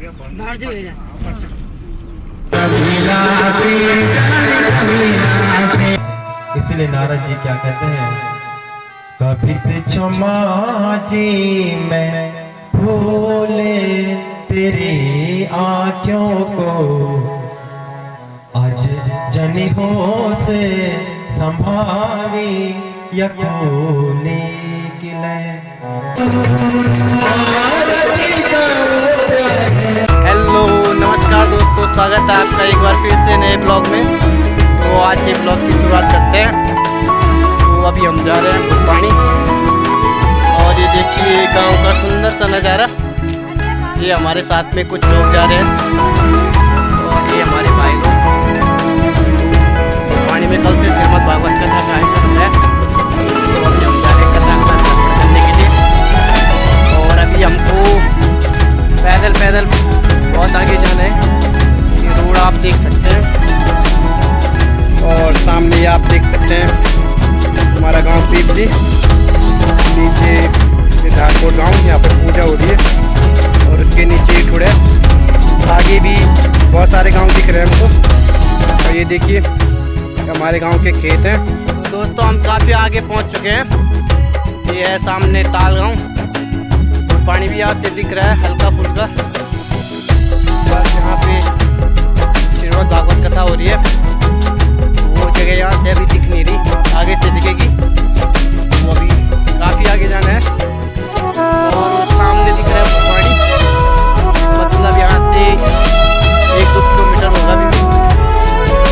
बाहर जो है इसलिए नारद जी क्या कहते हैं, कभी क्षमा जी मैं भूले तेरी आँखों को, आज जनी हो से संभाली या खोली किले। हेलो नमस्कार दोस्तों, स्वागत है आपका एक बार फिर से नए ब्लॉग में। तो आज के ब्लॉग की शुरुआत करते हैं। तो अभी हम जा रहे हैं पानी, और ये देखिए गांव का सुंदर सा नज़ारा। ये हमारे साथ में कुछ लोग जा रहे हैं, और ये हमारे भाई लोग। पानी में कल से श्रीमद् भागवत कथा का आयोजन है, तो अभी हम जा रहे हैं कथा का श्रवण करने के लिए। और अभी हमको पैदल बहुत आगे जाना है। ये रोड आप देख सकते हैं, और सामने आप देख सकते हैं हमारा गांव पीपली। नीचे ये धारकोट गांव, यहाँ पर पूजा हो रही है, और उसके नीचे थोड़े आगे भी बहुत सारे गांव दिख रहे हैं हमको। और ये देखिए हमारे गांव के खेत हैं। तो दोस्तों हम काफ़ी आगे पहुंच चुके हैं। ये है सामने ताल गाँव, पानी भी यहाँ से दिख रहा है हल्का फुल्का। बस यहाँ पे श्रीमद् भागवत कथा हो रही है। वो जगह यहाँ से अभी दिख नहीं रही, आगे से दिखेगी। वो अभी काफ़ी आगे जाना है, और सामने दिख रहा है पानी, मतलब यहाँ से 1-2 किलोमीटर होगा भी।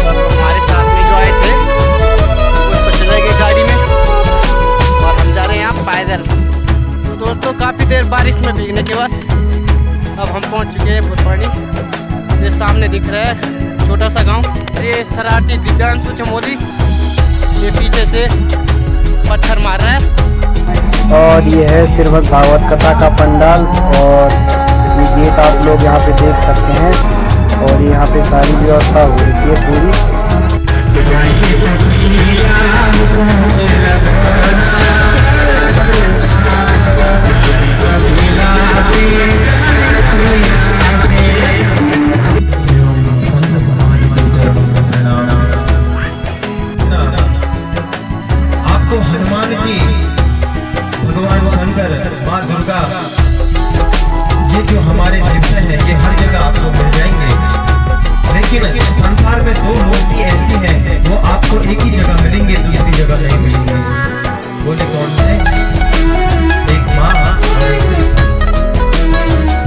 हमारे साथ में जो आए थे वो तो चले गए गाड़ी में, और हम जा रहे हैं यहाँ पैदल। तो दोस्तों काफ़ी देर बारिश में भीगने के बाद अब हम पहुंच चुके हैं भुरपानी। ये सामने दिख रहा है छोटा सा गांव। ये सराठी दिव्यांशु चमोदी ये पीछे से पत्थर मार रहा है। और ये है श्रीमद् भागवत कथा का पंडाल, और ये गेट आप लोग यहाँ पे देख सकते हैं। और यहाँ पे सारी व्यवस्था हो रही है पूरी। आपको हनुमान जी, भगवान शंकर, माँ दुर्गा, ये जो हमारे दिव्य हैं ये हर जगह आपको मिल जाएंगे। लेकिन संसार में 2 मूर्ति ऐसी हैं, वो आपको एक ही जगह मिलेंगे, दूसरी जगह नहीं मिलेंगे। बोले कौन से? एक माँ और एक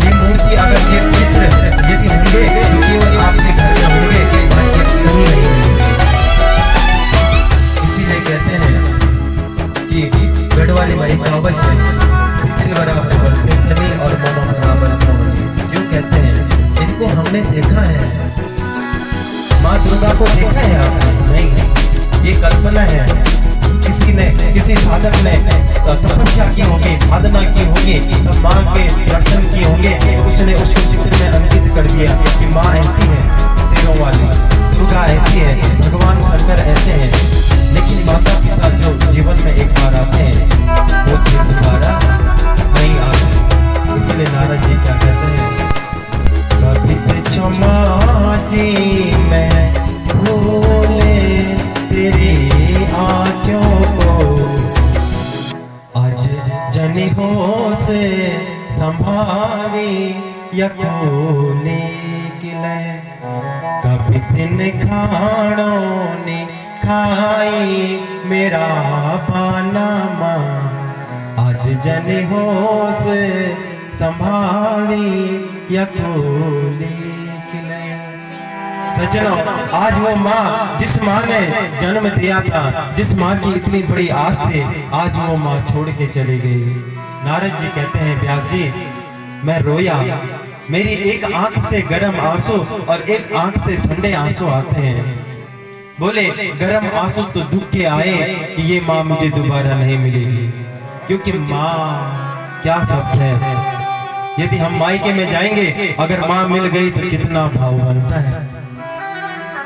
ये मूर्ति। अगर ये चित्र यदि होंगे तो केवल आपके घर में होंगे, बाकी कहीं नहीं मिलेंगे। इसीलिए कहते हैं कि गढ़वाली माई कहावत है, सिलवरा बनी और मोनो बराबर मोहनी। जो कहते हैं इनको हमने देखा है, माँ दुर्गा को देखा है आपने? नहीं, ये कल्पना है। किसी साधक ने तपस्या की होगी, साधना की होगी, तब माँ के दर्शन किए होंगे, उसने उसको चित्र में अंकित कर दिया कि माँ ऐसी है, शेरों वाली, दुर्गा ऐसी है, भगवान शंकर ऐसे हैं। लेकिन माता पिता जो जीवन में एक बार आते हैं वो फिर दोबारा नहीं आते। इसलिए नारद जी क्या कहते हैं, कभी क्षमा जी मैं भूले तेरी आँखों को, आज जनी हो से संभाली या खोली किले। कभी दिन खाणों ने खाई मेरा पाना माँ, आज जनी हो से संभाली या खोली किले। सज्जनों, आज वो माँ, जिस माँ ने जन्म दिया था, जिस माँ की इतनी बड़ी आस थी, आज वो माँ छोड़ के चली गई। नारद जी कहते हैं, व्यास जी मैं रोया, मेरी एक आंख से गर्म आंसू और एक आंख से ठंडे आंसू आते हैं। बोले गर्म आंसू तो दुख के आए कि ये माँ मुझे दोबारा नहीं मिलेगी, क्योंकि माँ क्या शब्द है। यदि हम मायके में जाएंगे, अगर माँ मिल गई तो कितना भाव बनता है।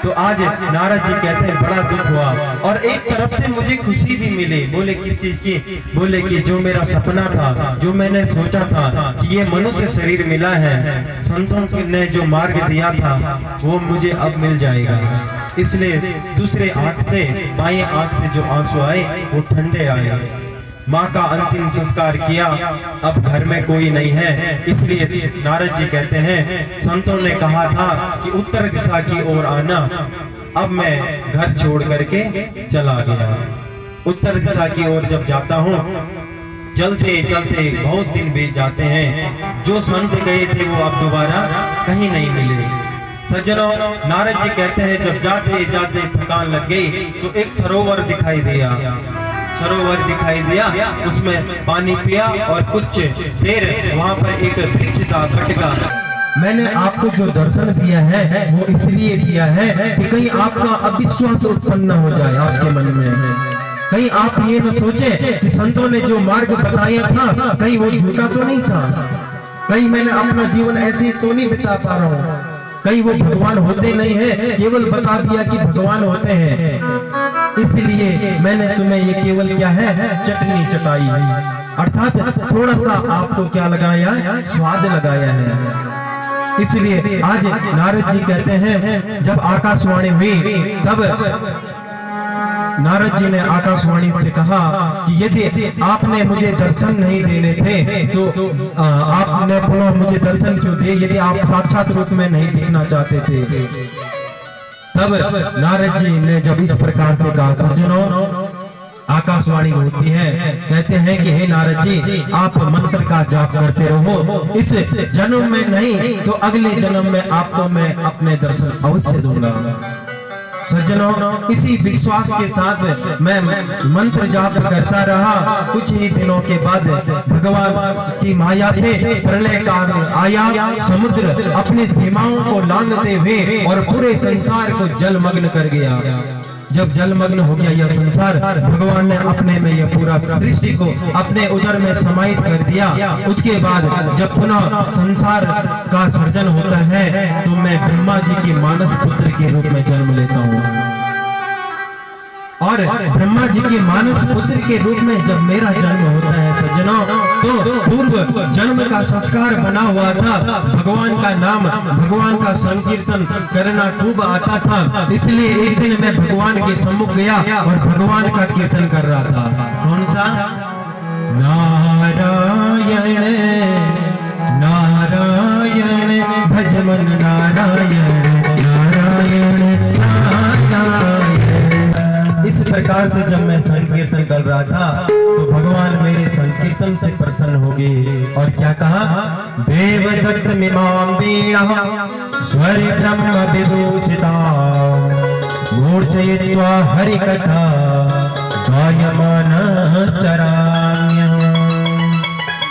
तो आज नारद जी कहते हैं बड़ा दुख हुआ, और एक तरफ से मुझे खुशी भी मिली। बोले किस चीज की? बोले कि जो मेरा सपना था, जो मैंने सोचा था कि ये मनुष्य शरीर मिला है, संतों ने जो मार्ग दिया था वो मुझे अब मिल जाएगा। इसलिए दूसरे आंख से, बाएं आंख से जो आंसू आए वो ठंडे आए। माँ का अंतिम संस्कार किया, अब घर में कोई नहीं है। इसलिए नारद जी कहते हैं संतों ने कहा था कि उत्तर दिशा की ओर आना, अब मैं घर छोड़ करके चला गया। उत्तर दिशा की ओर जब जाता हूँ, चलते चलते बहुत दिन बीत जाते हैं। जो संत गए थे वो अब दोबारा कहीं नहीं मिले। सज्जनों, नारद जी कहते हैं जब जाते जाते थकान लग गई तो एक सरोवर दिखाई दिया। सरोवर दिखाई दिया, उसमें पानी पिया और कुछ देर वहां पर एक वृक्ष था कटका। मैंने आपको जो दर्शन दिया है वो इसलिए दिया है कि कहीं आपका अविश्वास उत्पन्न हो जाए आपके मन में। कहीं आप ये न सोचे कि संतों ने जो मार्ग बताया था कहीं वो झूठा तो नहीं था, कहीं मैंने अपना जीवन ऐसे तो नहीं बिता पा रहा हूँ, कहीं वो भगवान होते नहीं है, केवल बता दिया कि भगवान होते हैं। इसलिए मैंने तुम्हें ये केवल क्या है चटनी चटाई है, अर्थात थोड़ा सा आपको क्या लगाया, स्वाद लगाया है। इसलिए आज नारद जी कहते हैं जब आकाशवाणी हुई तब नारद जी ने आकाशवाणी से कहा कि यदि आपने मुझे दर्शन नहीं देने थे तो आपने पुनः मुझे दर्शन क्यों दिए, यदि आप साक्षात रूप में नहीं दिखना चाहते थे। तब नारद जी ने जब इस प्रकार से कहा, सज्जनों आकाशवाणी होती है, कहते हैं कि हे नारद जी आप मंत्र का जाप करते रहो, इस जन्म में नहीं तो अगले जन्म में आपको मैं अपने दर्शन अवश्य दूंगा। सज्जनों, इसी विश्वास के साथ मैं मंत्र जाप करता रहा। कुछ ही दिनों के बाद भगवान की माया से प्रलय काल आया। समुद्र अपनी सीमाओं को लांघते हुए और पूरे संसार को जलमग्न कर गया। जब जलमग्न हो गया यह संसार, भगवान ने अपने में यह पूरा सृष्टि को अपने उदर में समाहित कर दिया। उसके बाद जब पुनः संसार का सर्जन होता है तो मैं ब्रह्मा जी की मानस पुत्र के रूप में जन्म लेता हूँ, और ब्रह्मा जी के मानस पुत्र के रूप में जब मेरा जन्म होता है सज्जनों, तो पूर्व जन्म का संस्कार बना हुआ था। भगवान का नाम, भगवान का संकीर्तन करना खूब आता था। इसलिए एक दिन मैं भगवान के सम्मुख गया और भगवान का कीर्तन कर रहा था। कौन सा? नारायण नारायण भजमन नारायण नारायण नारायण। इस प्रकार से जब मैं संकीर्तन कर रहा था तो भगवान मेरे संकीर्तन से प्रसन्न हो गए और क्या कहा, देवदत्त मिमां वीणा स्वर ब्रह्म विभूषिता मूर्छयित्वा हरि कथा गायमानः शरण्यः।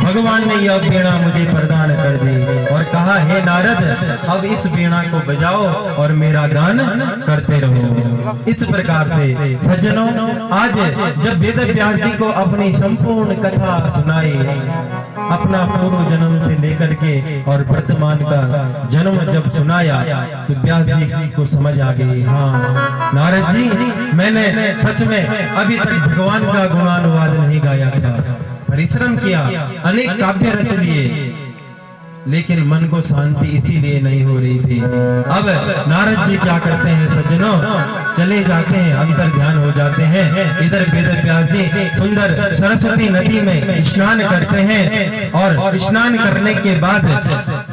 भगवान ने यह वीणा मुझे प्रदान कर दी और कहा, हे नारद अब इस वीणा को बजाओ और मेरा गान करते रहो। इस प्रकार से सज्जनों, आज जब वेद व्यास जी को अपनी संपूर्ण कथा सुनाई, अपना पूर्व जन्म से लेकर के और वर्तमान का जन्म जब सुनाया तो व्यास जी को समझ आ गई, हाँ नारद जी मैंने सच में अभी तक भगवान का गुणानुवाद नहीं गाया था, परिश्रम किया, अनेक काव्य रच लिए, लेकिन मन को शांति इसीलिए नहीं हो रही थी। अब नारद जी क्या करते हैं सज्जनों, चले जाते हैं, अंतर ध्यान हो जाते हैं। इधर वेद व्यास जी सुंदर सरस्वती नदी में स्नान करते हैं और स्नान करने के बाद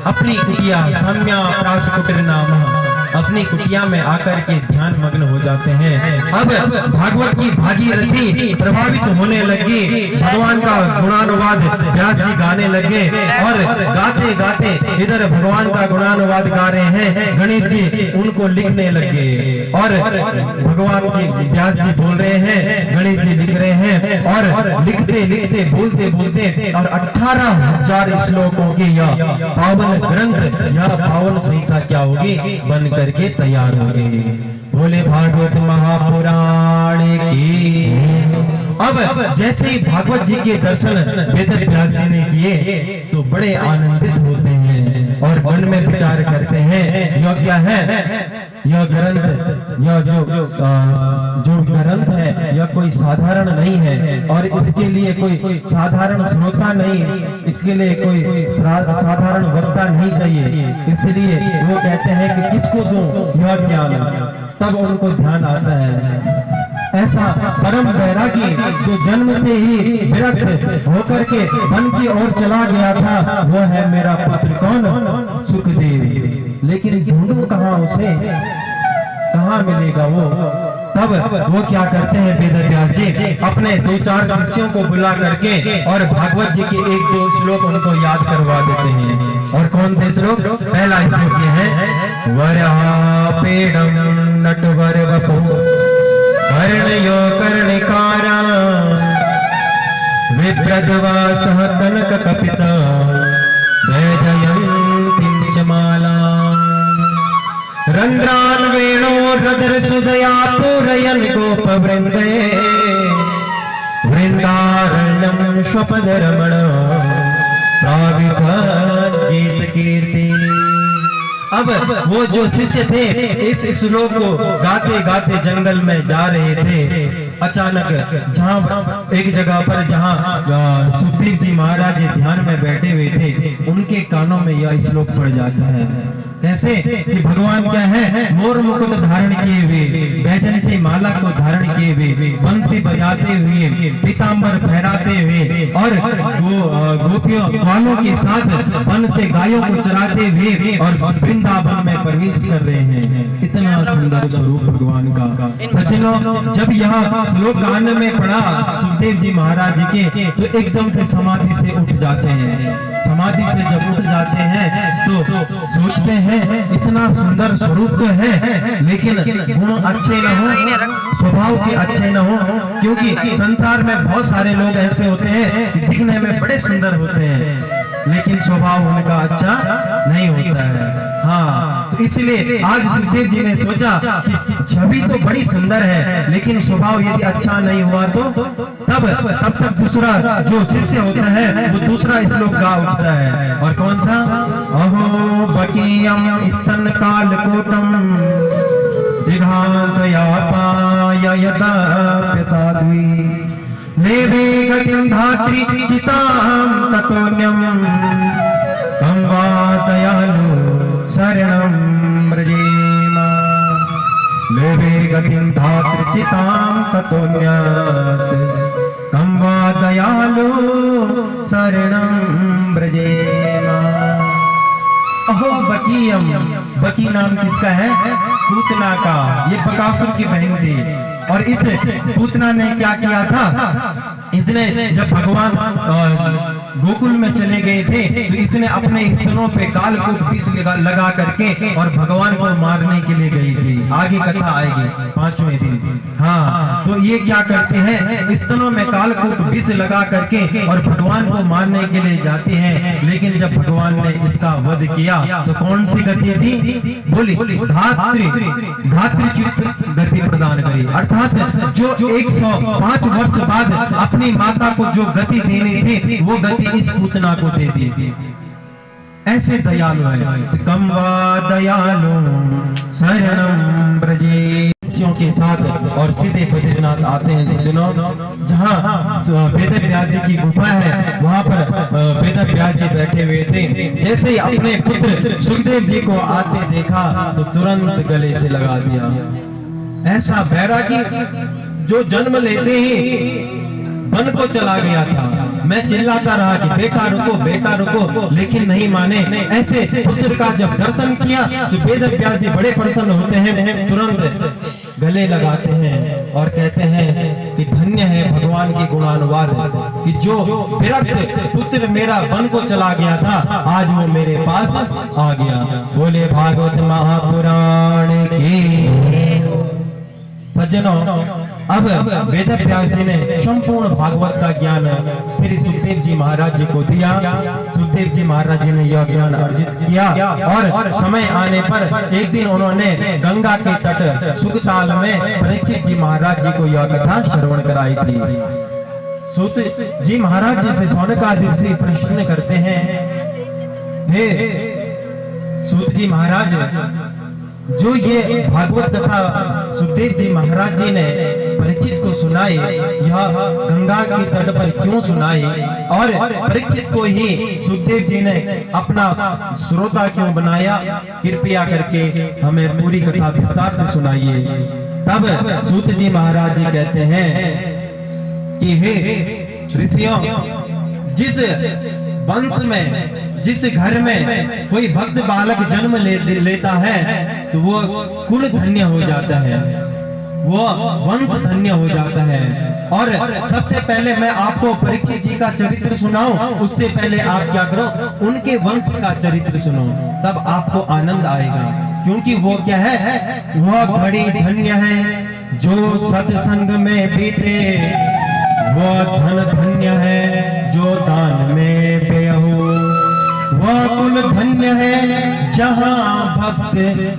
अपनी कुटिया सम्या प्राशकुटिर नाम, अपनी कुटिया में आकर के ध्यान मग्न हो जाते हैं। अब भागवत की भागीरथी प्रभावित होने लगी, भगवान का गुणानुवाद व्यास जी गाने लगे और गाते गाते इधर भगवान का गुणानुवाद गा रहे हैं, गणेश जी उनको लिखने लगे और भगवान की व्यास जी बोल रहे हैं, गणेश जी लिख रहे हैं और लिखते लिखते बोलते बोलते और 18,000 श्लोकों की यह पावन ग्रंथ, यह पावन संहिता क्या होगी, बन करके तैयार हो गई। बोले भागवत महापुराण की। अब जैसे ही भागवत जी के दर्शन वेद व्यास जी ने किए तो बड़े आनंदित होते हैं और मन में विचार करते हैं, यह क्या है, यह ग्रंथ, यह जो ग्रंथ है यह कोई साधारण नहीं है और इसके लिए कोई साधारण श्रोता नहीं, इसके लिए कोई साधारण वक्ता नहीं चाहिए। इसलिए वो कहते हैं कि किसको दूं यह ज्ञान, तब उनको ध्यान आता है। ऐसा परम बैरागी जो जन्म से ही विरक्त होकर के वन की ओर चला गया था, वो है मेरा पुत्र कौन? सुखदेव। लेकिन ढूंढूं कहाँ उसे, कहाँ मिलेगा वो? तब वो क्या करते हैं वेदव्यास जी, अपने 2-4 शिष्यों को बुला करके और भागवत जी के 1-2 श्लोक उनको याद करवा देते हैं। और कौन से श्लोक? पहला श्लोक ये है, वरापेडम नटवर वपु कर्णयो कर्णिकारा विप्रद्वासः कनक कपिता वैजयन्तीं च माला रंध्रान वेणो रदर सुदया पूरयन् गोपवृन्दे वृन्दारण्यं स्वपदरमण प्राविशत् गीत कीर्ति। अब वो जो शिष्य थे इस श्लोक को गाते गाते जंगल में जा रहे थे। अचानक जहाँ एक जगह पर जहाँ सुखदेव जी महाराज ध्यान में बैठे हुए थे, उनके कानों में यह श्लोक पड़ जाता है। कैसे कि भगवान क्या है, मोर मुकुट धारण किए हुए, बैजंती माला को धारण किए हुए, बंसी बजाते हुए, पीतांबर फहराते हुए और गोपियों ग्वालों के साथ वन से गायों को चराते हुए और वृंदावन में प्रवेश कर रहे हैं। इतना सुंदर स्वरूप भगवान का। सज्जनों, जब यह श्लोक गान में पढ़ा सुखदेव जी महाराज के, तो एकदम से समाधि से उठ जाते हैं। समाधि से जब उठ जाते हैं तो सोचते हैं इतना सुंदर स्वरूप तो है, लेकिन गुण अच्छे न हो, स्वभाव के अच्छे न हो। क्योंकि संसार में बहुत सारे लोग ऐसे होते हैं कि दिखने में बड़े सुंदर होते हैं लेकिन स्वभाव उनका अच्छा नहीं होता है। हाँ, तो इसलिए आज सुखदेव जी ने सोचा कि छवि तो बड़ी सुंदर है, लेकिन स्वभाव यदि अच्छा नहीं हुआ तो तब तक दूसरा जो शिष्य होता है वो दूसरा श्लोक गा उठता है। और कौन सा? अहो बकीयम स्तन कालकोटम जिघांसया पाय यदा प्रसाद्वी लेवे गतिं धात्री चितां ततोन्यं तं वा दयालु शरणं व्रजेम। लेवे गतिं धात्री चितां ततोन्यं तं वा दयालु शरणं व्रजेम। अहो बकीयम, बकी नाम किसका है? पूतना का। ये बकासुर की बहन थी। और इस पूतना ने क्या किया था, इसने जब भगवान गोकुल में चले गए थे तो इसने अपने स्तनों पे कालकूट विष लगा करके और भगवान को मारने के लिए गई थी। आगे कथा आएगी 5वें दिन। हाँ, तो ये क्या करते हैं, स्तनों में कालकूट विष लगा करके और भगवान को मारने के लिए जाते हैं। लेकिन जब भगवान ने इसका वध किया तो कौन सी गति थी? बोली धात्रिचित गति प्रदान करी। अर्थात जो 105 वर्ष बाद अपनी माता को जो गति देनी थी वो गति इस पूतना को दे दी थी। ऐसे दयालु है। कम वा दयालु शरणं व्रजे के साथ और सीधे बद्रीनाथ आते हैं। सज्जनों, जहाँ वेदव्यास जी की गुफा है वहाँ पर वेदव्यास जी बैठे हुए थे। जैसे ही अपने पुत्र सुखदेव जी को आते देखा तो तुरंत गले से लगा दिया। ऐसा बैरागी जो जन्म लेते ही वन को चला गया था। मैं चिल्लाता रहा कि बेटा रुको, बेटा रुको, लेकिन नहीं माने। ऐसे पुत्र का जब दर्शन किया तो वेदव्यास जी बड़े प्रसन्न होते हैं, तुरंत गले लगाते हैं और कहते हैं कि धन्य है भगवान की गुणानुवाद कि जो विरक्त पुत्र मेरा वन को चला गया था आज वो मेरे पास आ गया। बोले भागवत महापुराण की। सज्जनों, अब वेदव्यास जी ने संपूर्ण भागवत का ज्ञान श्री सुखदेव जी महाराज जी को दिया। सुखदेव जी महाराज जी ने यह ज्ञान अर्जित किया और समय आने पर एक दिन उन्होंने गंगा के तट सुखताल में परीक्षित जी महाराज जी को यह कथा श्रवण कराई थी। सूत जी महाराज जी से शौनकादिक से प्रश्न करते हैं, हे सूत जी महाराज, जो ये भागवत कथा सुखदेव जी महाराज जी ने परीक्षित को सुनाई, यह गंगा के तट पर क्यों सुनाई और परीक्षित को ही सुखदेव जी ने अपना श्रोता क्यों बनाया, कृपया करके हमें पूरी कथा विस्तार से सुनाइए। तब सूत जी महाराज जी कहते हैं कि हे ऋषियों, जिस वंश में, जिस घर में कोई भक्त बालक जन्म लेता है तो वो कुल धन्य हो जाता है, वो वंश धन्य हो जाता है। और सबसे पहले मैं आपको परीक्षित जी का चरित्र सुनाऊं, उससे पहले आप क्या करो, उनके वंश का चरित्र सुनो, तब आपको आनंद आएगा। क्योंकि वो क्या है, वह घड़ी धन्य है जो सत्संग में बीते, वो धन धन्य है जो दान में व्यय हो, वह कुल धन्य है जहाँ भक्त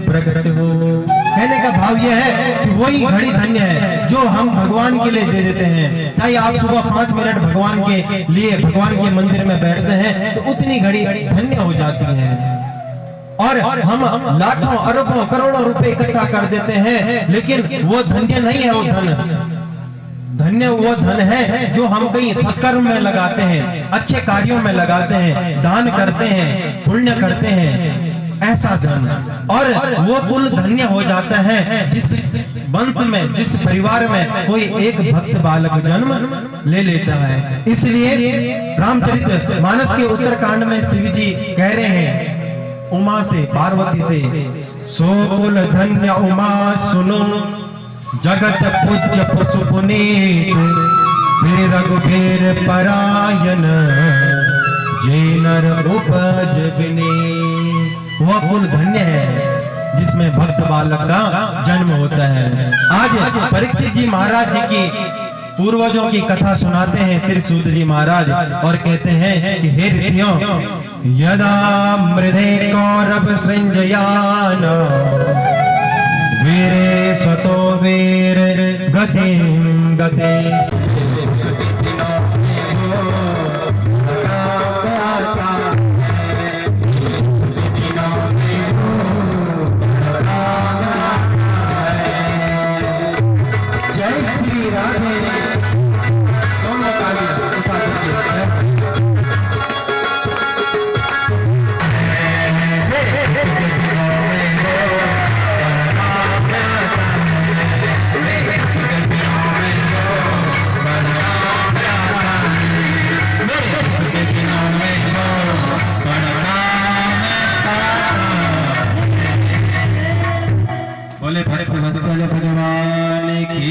प्रकट हो। कहने का भाव यह है कि वही घड़ी धन्य है जो हम भगवान के लिए दे देते हैं। चाहे आप सुबह 5 मिनट भगवान के लिए भगवान के मंदिर में बैठते हैं तो उतनी घड़ी धन्य हो जाती है। और हम लाखों अरबों करोड़ों रुपए इकट्ठा कर देते हैं, लेकिन वो धन्य नहीं है। वो धन धन्य वो धन है जो हम कहीं सत्कर्म में लगाते हैं, अच्छे कार्यों में लगाते हैं, दान करते हैं, पुण्य करते हैं, ऐसा धन। और वो कुल धन्य हो जाता है जिस वंश में, जिस परिवार में कोई एक भक्त बालक जन्म ले लेता है। इसलिए रामचरित मानस के उत्तरकांड में शिव जी कह रहे हैं उमा से, पार्वती से, सो कुल धन्य उमा सुनो, जगत पूज्य पशु पुनीत, श्री रघुबीर परायण, जे नर उपज विनीत। वह कुल धन्य है जिसमें भक्त बालक का जन्म होता है। आज परीक्षित जी महाराज जी की पूर्वजों की कथा सुनाते हैं श्री सूत जी महाराज और कहते हैं कि हे ऋषियों, यदा मृधे कौरव सृंजयान, वीरे स्वतो वीर गतिं गते। जय श्री राधे। बोले भक्त वत्सल भगवान की।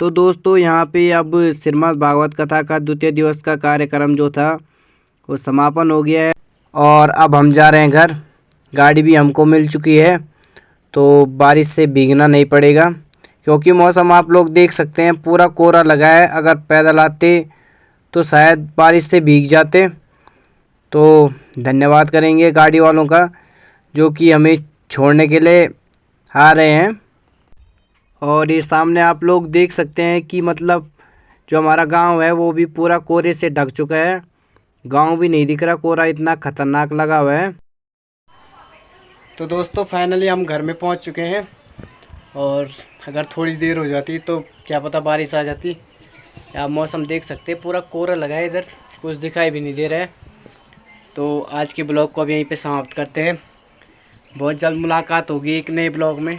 तो दोस्तों यहाँ पे अब श्रीमद् भागवत कथा का द्वितीय दिवस का कार्यक्रम जो था वो समापन हो गया है और अब हम जा रहे हैं घर। गाड़ी भी हमको मिल चुकी है तो बारिश से भीगना नहीं पड़ेगा, क्योंकि मौसम आप लोग देख सकते हैं पूरा कोहरा लगा है। अगर पैदल आते तो शायद बारिश से भीग जाते, तो धन्यवाद करेंगे गाड़ी वालों का जो कि हमें छोड़ने के लिए आ रहे हैं। और ये सामने आप लोग देख सकते हैं कि मतलब जो हमारा गांव है वो भी पूरा कोहरे से ढक चुका है। गांव भी नहीं दिख रहा, कोहरा इतना खतरनाक लगा हुआ है। तो दोस्तों फाइनली हम घर में पहुंच चुके हैं और अगर थोड़ी देर हो जाती तो क्या पता बारिश आ जाती। आप मौसम देख सकते हैं, पूरा कोहरा लगा है, इधर कुछ दिखाई भी नहीं दे रहा है। तो आज के ब्लॉग को अब यहीं पे समाप्त करते हैं। बहुत जल्द मुलाकात होगी एक नए ब्लॉग में।